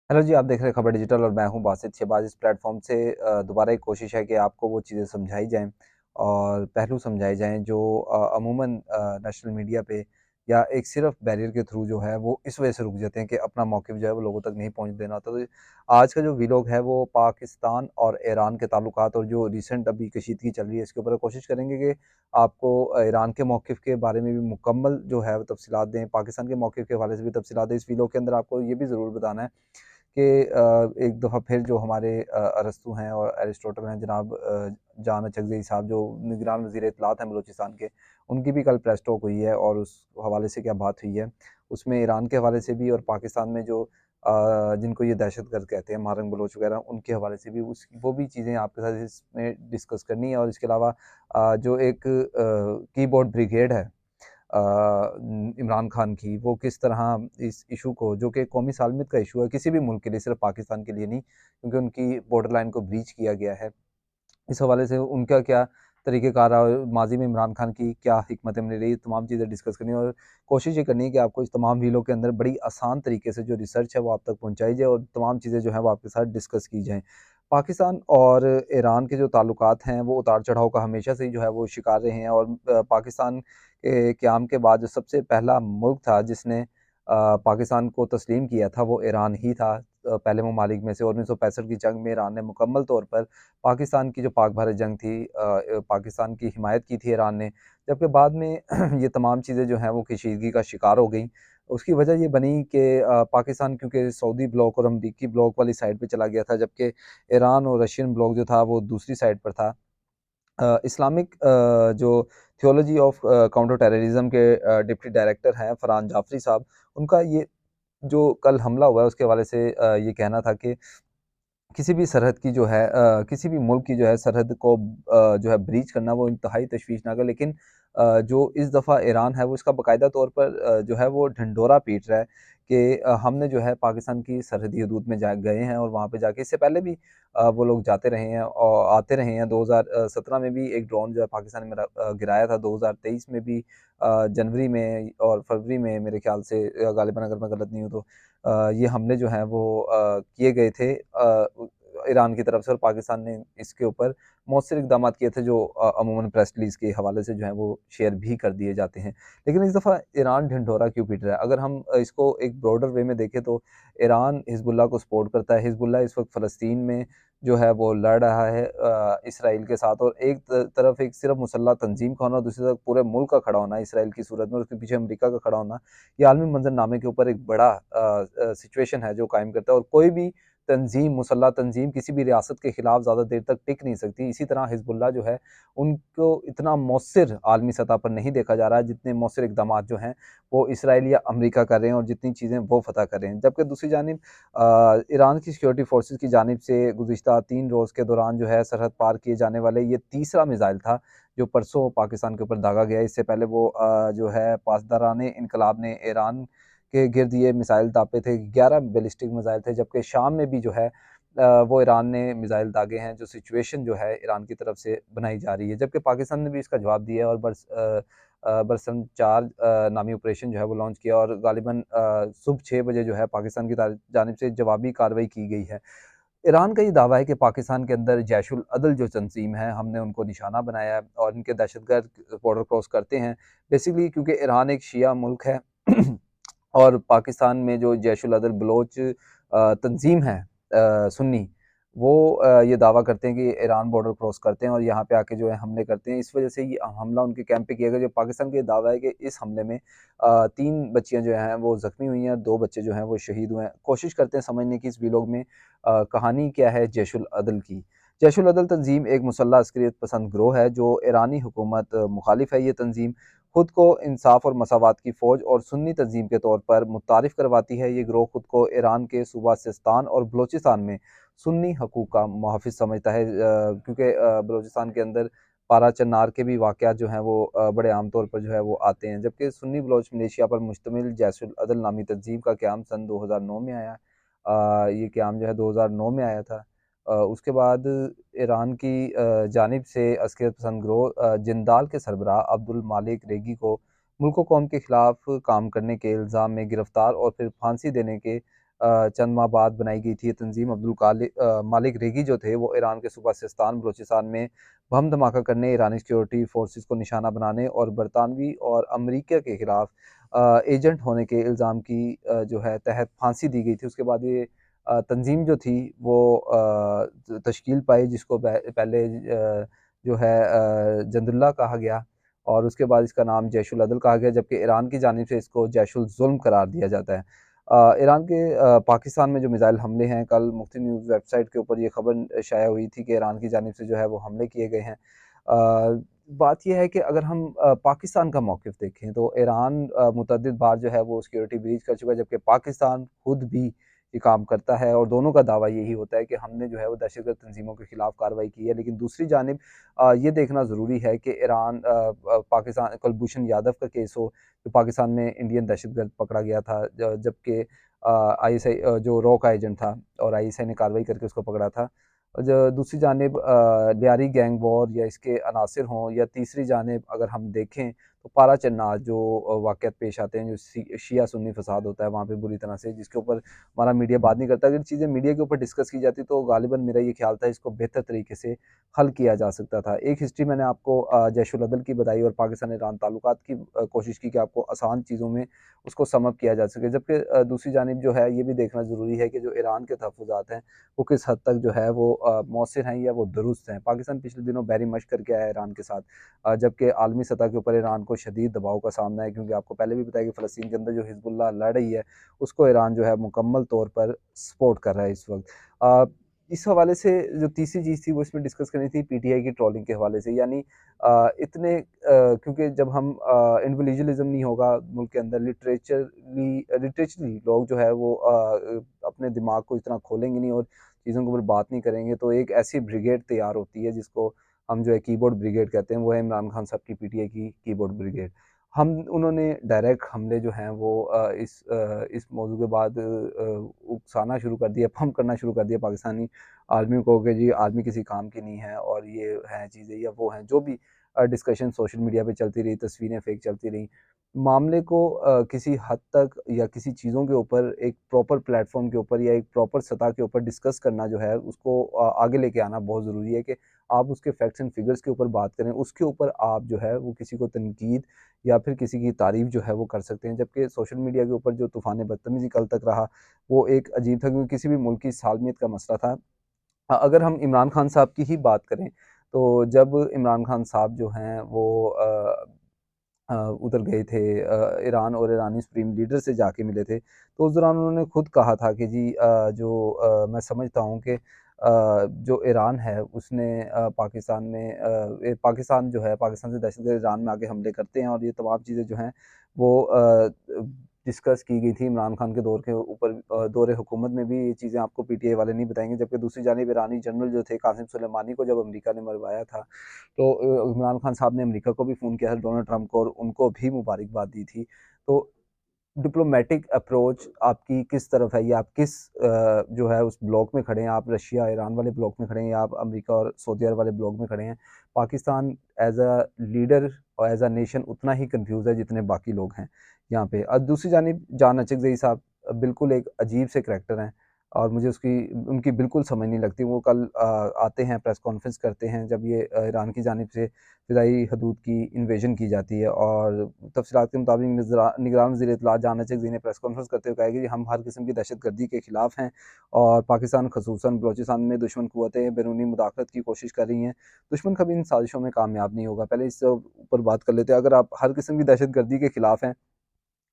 Hello जी, आप देख रहे हैं खबर डिजिटल और मैं हूँ बासित शहबाज। इस प्लेटफॉर्म से दोबारा एक कोशिश है कि आपको वो चीज़ें समझाई जाएँ और पहलू समझाए जाएँ जो अमूमन नेशनल मीडिया पे या एक सिर्फ़ बैरियर के थ्रू जो है वो इस वजह से रुक जाते हैं कि अपना मौक़िफ़ जो है वो लोगों तक नहीं पहुँच देना होता। तो आज का जो वीलॉग है वो पाकिस्तान और ईरान के ताल्लुकात और जो रिसेंट अभी कशीदगी चल रही है इसके ऊपर कोशिश करेंगे कि आपको ईरान के मौक़िफ़ के बारे में भी मुकम्मल जो है वो तफ़सीलात दें, पाकिस्तान के मौक़िफ़ के हवाले से भी तफ़सीलात दें। इस वीलॉग के अंदर आपको ये भी ज़रूर बताना है कि एक दफ़ा फिर जो हमारे अरस्तू हैं और एरिस्टोटल हैं, जनाब जान चकज़ई साहब जो निगरान वज़ीर इत्तलात हैं बलूचिस्तान के, उनकी भी कल प्रेस टॉक हुई है और उस हवाले से क्या बात हुई है। उसमें ईरान के हवाले से भी और पाकिस्तान में जो जिनको ये दहशतगर्द कहते हैं, मारंग बलोच वगैरह, उनके हवाले से भी वो भी चीज़ें आपके साथ इसमें डिस्कस करनी है और इसके अलावा जो एक कीबोर्ड ब्रिगेड है इमरान खान की, वो किस तरह इस इशू को, जो कि कौमी सालमियत का इशू है किसी भी मुल्क के लिए, सिर्फ पाकिस्तान के लिए नहीं, क्योंकि उनकी बॉर्डर लाइन को ब्रीच किया गया है। इस हवाले से उनका क्या तरीक़ेकार रहा और माज़ी में इमरान खान की क्या हिकमत अमली रही, तमाम चीज़ें डिस्कस करनी है और कोशिश ये करनी है कि आपको इस तमाम वीडियो के अंदर बड़ी आसान तरीके से जो रिसर्च है वो आप तक पहुँचाई जाए और तमाम चीज़ें जो हैं वो आपके साथ डिस्कस की जाएँ। पाकिस्तान और ईरान के जो ताल्लुकात हैं वो उतार-चढ़ाव का हमेशा से ही जो है वो शिकार रहे हैं और पाकिस्तान के क़याम के बाद जो सबसे पहला मुल्क था जिसने पाकिस्तान को तस्लीम किया था वो ईरान ही था। पहले ममालिक में से और 1965 की जंग में ईरान ने मुकम्मल तौर पर पाकिस्तान की जो पाक भारत जंग थी पाकिस्तान की हिमायत की थी ईरान ने, जबकि बाद में ये तमाम चीज़ें जो हैं वो कशीदगी का शिकार हो गई। उसकी वजह ये बनी कि पाकिस्तान क्योंकि सऊदी ब्लॉक और अमरीकी ब्लॉक वाली साइड पे चला गया था, जबकि ईरान और रशियन ब्लॉक जो था वो दूसरी साइड पर था। इस्लामिक जो थियोलॉजी ऑफ काउंटर टेररिज्म के डिप्टी डायरेक्टर हैं फरहान जाफरी साहब, उनका ये जो कल हमला हुआ है उसके हवाले से ये कहना था कि किसी भी सरहद की जो है किसी भी मुल्क की जो है सरहद को जो है ब्रीच करना वो इंतहाई तशवीशनाक है, लेकिन जो इस दफ़ा ईरान है वो इसका बाकायदा तौर पर जो है वो ढिंढोरा पीट रहा है कि हमने जो है पाकिस्तान की सरहदी हदूद में जा गए हैं और वहाँ पे जाके इससे पहले भी वो लोग जाते रहे हैं और आते रहे हैं। 2017 में भी एक ड्रोन जो है पाकिस्तान में गिराया था, 2023 में भी जनवरी में और फरवरी में मेरे ख्याल से गालिबन अगर मैं गलत नहीं हूँ तो ये हमले जो हैं वो किए गए थे ईरान की तरफ से और पाकिस्तान ने इसके ऊपर मौसर इकदाम किए थे जो अमूमन प्रेस रिलीज़ के हवाले से जो है वो शेयर भी कर दिए जाते हैं। लेकिन इस दफ़ा ईरान ढिंढोरा क्यों पीट रहा है? अगर हम इसको एक ब्रॉडर वे में देखें तो ईरान हिज़्बुल्लाह को सपोर्ट करता है। हिज़्बुल्लाह इस वक़्त फ़लस्तीन में जो है वो लड़ रहा है इसराइल के साथ और एक तरफ एक सिर्फ़ मुसल्लह तंज़ीम का होना, दूसरी तरफ पूरे मुल्क का खड़ा होना इसराइल की सूरत में और उसके पीछे अमेरिका का खड़ा होना, ये आलमी मंज़रनामे के ऊपर एक बड़ा सिचुएशन है जो कायम करता है और कोई भी तंज़ीम, मुसल्लह तंज़ीम किसी भी रियासत के खिलाफ ज़्यादा देर तक टिक नहीं सकती। इसी तरह हिज़्बुल्लाह जो है, उनको इतना मौसर आलमी सतह पर नहीं देखा जा रहा है, जितने मौसर इकदामात जो हैं, वो इसराइल या अमेरिका कर रहे हैं और जितनी चीज़ें वो फ़तह कर रहे हैं। जबकि दूसरी जानिब ईरान की सिक्योरिटी फोर्सेज़ की जानिब से गुज़िश्ता 3 रोज़ के दौरान जो है सरहद पार किए जाने वाले ये तीसरा मिसाइल था, जो परसों पाकिस्तान के ऊपर दागा गया। इससे पहले वो जो है पासदाराने इनकलाब ने ईरान के गिर्द ये मिसाइल दागे थे, 11 बैलिस्टिक मिसाइल थे, जबकि शाम में भी जो है वो ईरान ने मिसाइल दागे हैं, जो सिचुएशन जो है ईरान की तरफ से बनाई जा रही है। जबकि पाकिस्तान ने भी इसका जवाब दिया है और बरसम 4 नामी ऑपरेशन जो है वो लॉन्च किया और गालिबन सुबह 6 बजे जो है पाकिस्तान की जानिब से जवाबी कार्रवाई की गई है। ईरान का ये दावा है कि पाकिस्तान के अंदर जैशुल अदल जो तंज़ीम है, हमने उनको निशाना बनाया है और इनके दहशतगर्द बॉर्डर क्रॉस करते हैं। बेसिकली क्योंकि ईरान एक शिया मुल्क है और पाकिस्तान में जो जैशुल अदल बलोच तंज़ीम है सुन्नी, वो ये दावा करते हैं कि ईरान बॉर्डर क्रॉस करते हैं और यहाँ पे आके जो है हमले करते हैं। इस वजह से ये हमला उनके कैंप पे किया गया। जो पाकिस्तान का ये दावा है कि इस हमले में 3 बच्चियाँ जो हैं वो ज़ख्मी हुई हैं और 2 बच्चे जो हैं वो शहीद हुए हैं। कोशिश करते हैं समझने की इस वीलॉग में कहानी क्या है जैशुल अदल की। जैशुल अदल तंज़ीम एक मुसल्लह अस्करियत पसंद गिरोह है जो ईरानी हुकूमत मुखालिफ है। ये तंज़ीम खुद को इंसाफ और मसावात की फ़ौज और सुन्नी तंज़ीम के तौर पर मुतारिफ़ करवाती है। ये गिरोह खुद को ईरान के सूबा सिस्तान और बलूचिस्तान में सुन्नी हकूक़ का मुहाफ़िज़ समझता है क्योंकि बलूचिस्तान के अंदर पारा चन्नार के भी वाक़यात जो हैं वो बड़े आम तौर पर जो है वो आते हैं। जबकि सुन्नी बलोच मिलिशिया पर मुश्तमिल जैशुल अदल नामी तंज़ीम का क़याम सन 2009 में आया। ये क़याम जो है 2009 में आया था। उसके बाद ईरान की जानिब से अस्करियत पसंद गिरोह जिंदाल के सरबराह अब्दुल मालिक रेगी को मुल्क व कौम के खिलाफ काम करने के इल्ज़ाम में गिरफ्तार और फिर फांसी देने के चंद माह बाद बनाई गई थी। ये तंजीम मालिक रेगी जो थे वो ईरान के सूबा सिस्तान बलूचिस्तान में बम धमाका करने, ईरानी सिक्योरिटी फोर्सेस को निशाना बनाने और बरतानवी और अमेरिका के खिलाफ एजेंट होने के इल्ज़ाम की जो है तहत फांसी दी गई थी। उसके बाद ये तंजीम जो थी वो तश्कील पाई, जिसको पहले जो है जंदुल्ला कहा गया और उसके बाद इसका नाम जैशुल अदल कहा गया, जबकि ईरान की जानिब से इसको जैशुल ज़ुल्म करार दिया जाता है। ईरान के पाकिस्तान में जो मिसाइल हमले हैं, कल मुफ्ती न्यूज़ वेबसाइट के ऊपर ये खबर शाया हुई थी कि ईरान की जानिब से जो है वो हमले किए गए हैं। बात ये है कि अगर हम पाकिस्तान का मौक़िफ़ देखें तो ईरान मुतअद्दिद बार जो है वो सिक्योरिटी ब्रीच कर चुका है, जबकि पाकिस्तान खुद भी ये काम करता है और दोनों का दावा यही होता है कि हमने जो है वो दहशतगर्द तंजीमों के खिलाफ कार्रवाई की है। लेकिन दूसरी जानिब ये देखना ज़रूरी है कि ईरान पाकिस्तान कुलभूषण यादव का केस हो, तो पाकिस्तान में इंडियन दहशतगर्द पकड़ा गया था, जबकि आईएसआई जो रॉ का एजेंट था और आईएसआई ने कार्रवाई करके उसको पकड़ा था। दूसरी जानिब लियारी गैंग वॉर या इसके अनासिर हों, या तीसरी जानिब अगर हम देखें तो पारा चन्नार जो वाक़यात पेश आते हैं, जो शिया सुन्नी फ़साद होता है वहाँ पे बुरी तरह से, जिसके ऊपर हमारा मीडिया बात नहीं करता। अगर चीज़ें मीडिया के ऊपर डिस्कस की जाती तो गालिबन मेरा ये ख्याल था इसको बेहतर तरीके से हल किया जा सकता था। एक हिस्ट्री मैंने आपको जैशुल अदल की बताई और पाकिस्तान-ईरान ताल्लुकात की कोशिश की कि आपको आसान चीज़ों में उसको सम अप किया जा सके। जबकि दूसरी जानिब जो है ये भी देखना ज़रूरी है कि जो ईरान के तहफ़्फ़ुज़ात हैं वो किस हद तक जो है वो मौसर हैं या वो दुरुस्त हैं। पाकिस्तान पिछले दिनों बहरी मशक़ करके आया है ईरान के साथ, जबकि आलमी सतह के ऊपर ईरान को शदीद दबाव का सामना है, क्योंकि आपको पहले भी बताया कि फ़लस्तीन के अंदर जो हिज़्बुल्लाह लड़ रही है, उसको ईरान जो है मुकम्मल तौर पर सपोर्ट कर रहा है इस वक़्त। इस हवाले से जो तीसरी चीज़ थी वो इसमें डिस्कस करनी थी पीटीआई की ट्रोलिंग के हवाले से, यानी क्योंकि जब हम इंडिविजुअलिज़्म नहीं होगा मुल्क के अंदर, लिटरेचरली लोग जो है वो अपने दिमाग को इतना खोलेंगे नहीं और चीज़ों के ऊपर बात नहीं करेंगे, तो एक ऐसी ब्रिगेड तैयार होती है जिसको हम जो है कीबोर्ड ब्रिगेड कहते हैं, वो है इमरान खान साहब की पीटीआई की कीबोर्ड ब्रिगेड। हम उन्होंने डायरेक्ट हमले जो हैं वो इस मौजू के बाद उकसाना शुरू कर दिया, पम्प करना शुरू कर दिया पाकिस्तानी आर्मी को कि जी आर्मी किसी काम की नहीं है और ये हैं चीज़ें या वो हैं, जो भी डिस्कशन सोशल मीडिया पे चलती रही, तस्वीरें फेक चलती रहीं। मामले को किसी हद तक या किसी चीज़ों के ऊपर एक प्रॉपर प्लेटफ़ॉर्म के ऊपर या एक प्रॉपर सतह के ऊपर डिस्कस करना जो है उसको आगे लेके आना बहुत ज़रूरी है कि आप उसके फैक्ट्स एंड फिगर्स के ऊपर बात करें, उसके ऊपर आप जो है वो किसी को तनकीद या फिर किसी की तारीफ़ जो है वो कर सकते हैं। जबकि सोशल मीडिया के ऊपर जो तूफ़ान बदतमीज़ी कल तक रहा, वो एक अजीब था, क्योंकि किसी भी मुल्क की सालमियत का मसला था। अगर हम इमरान खान साहब की ही बात करें, तो जब इमरान खान साहब जो हैं वो उधर गए थे ईरान और ईरानी सुप्रीम लीडर से जाके मिले थे, तो उस दौरान उन्होंने खुद कहा था कि जी मैं समझता हूँ कि जो ईरान है उसने पाकिस्तान में पाकिस्तान जो है, पाकिस्तान से दहशतगर्द ईरान में आके हमले करते हैं, और ये तमाम चीज़ें जो हैं वो डिस्कस की गई थी इमरान खान के दौर के ऊपर, दौर हुकूमत में भी ये चीज़ें आपको पीटीआई वाले नहीं बताएँगे। जबकि दूसरी जानिब ईरानी जनरल जो थे कासिम सुलेमानी को जब अमेरिका ने मरवाया था, तो इमरान खान साहब ने अमेरिका को भी फ़ोन किया था, डोनाल्ड ट्रंप को, और उनको भी मुबारकबाद दी थी। तो डिप्लोमैटिक अप्रोच आपकी किस तरफ है, या आप किस जो है उस ब्लॉक में खड़े हैं, आप रशिया, ईरान वाले ब्लॉक में खड़े हैं या आप अमेरिका और सऊदी अरब वाले ब्लॉक में खड़े हैं। पाकिस्तान एज़ अ लीडर और एज़ अ नेशन उतना ही कन्फ्यूज़ है जितने बाकी लोग हैं यहाँ पे। दूसरी जानिब जान अचकज़ई साहब बिल्कुल एक अजीब से करैक्टर हैं और मुझे उनकी बिल्कुल समझ नहीं लगती। वो कल आते हैं, प्रेस कॉन्फ्रेंस करते हैं जब ये ईरान की जानिब से फ़िज़ाई हदूद की इन्वेजन की जाती है, और तफ़सीलात के मुताबिक निगरान वज़ीर इत्तलात जान अचकज़ई ने प्रेस कॉन्फ्रेंस करते हुए कहा कि हम हर किस्म की दहशतगर्दी के खिलाफ हैं और पाकिस्तान ख़ुसूसन बलूचिस्तान में दुश्मन क़ुव्वतें बैरूनी मुदाख़लत की कोशिश कर रही हैं। दुश्मन कभी इन साज़िशों में कामयाब नहीं होगा। पहले इस ऊपर बात कर लेते हैं। अगर आप हर किस्म की दहशतगर्दी के खिलाफ हैं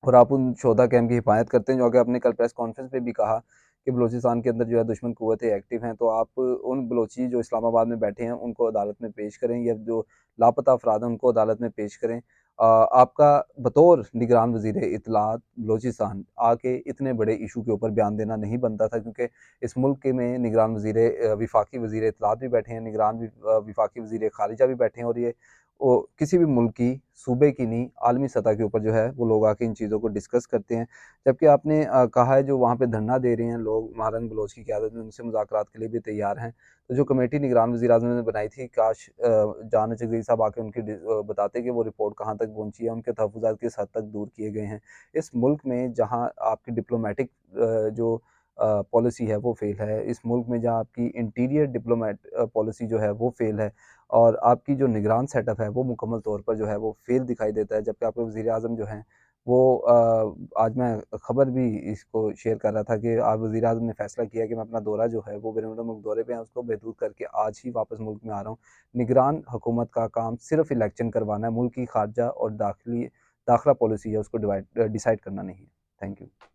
और आप उन शोधा कैम्प की हिफायत करते हैं, जो कि आपने कल प्रेस कॉन्फ्रेंस में भी कहा कि बलूचिस्तान के अंदर जो है दुश्मन क़ुव्वतें एक्टिव हैं, तो आप उन बलोची जो इस्लामाबाद में बैठे हैं उनको अदालत में पेश करें, या जो लापता अफराद हैं उनको अदालत में पेश करें। आपका बतौर निगरान वज़ीर इत्तलात बलूचिस्तान आके इतने बड़े इशू के ऊपर बयान देना नहीं बनता था, क्योंकि इस मुल्क के में निगरान वफ़ाकी वज़ीर इत्तलात भी बैठे हैं, निगरान वफ़ाकी वज़ीर ख़ारिजा भी बैठे हैं, और ये वो किसी भी मुल्क की, सूबे की नहीं, आलमी सतह के ऊपर जो है वो लोग आके इन चीज़ों को डिस्कस करते हैं। जबकि आपने कहा है जो वहाँ पे धरना दे रहे हैं लोग, महारंग बलोच की क़यादत में, उनसे मुज़ाकरात के लिए भी तैयार हैं। तो जो कमेटी निगरान वज़ीर-ए-आज़म ने बनाई थी, काश जान अचकज़ई साहब आके बताते कि वो रिपोर्ट कहाँ तक पहुँची है, उनके तहफ़्फ़ुज़ात किस हद तक दूर किए गए हैं। इस मुल्क में जहाँ आपकी डिप्लोमैटिक जो पॉलिसी है वो फ़ेल है। इस मुल्क में जहाँ आपकी इंटीरियर डिप्लोमेट पॉलिसी जो है वो फ़ेल है और आपकी जो निगरान सेटअप है वो मुकम्मल तौर पर जो है वो फ़ेल दिखाई देता है। जबकि आपके वज़ीर-ए-आज़म जो हैं वो आज मैं खबर भी इसको शेयर कर रहा था कि आज वज़ीर-ए-आज़म ने फ़ैसला किया कि मैं अपना दौरा जो है वो बैरून मुल्क दौरे पे है उसको महदूद करके आज ही वापस मुल्क में आ रहा हूँ। निगरान हुकूमत का काम सिर्फ़ इलेक्शन करवाना है, मुल्क की ख़ारजा और दाखिला पॉलिसी है उसको डिसाइड करना नहीं है। Thank you.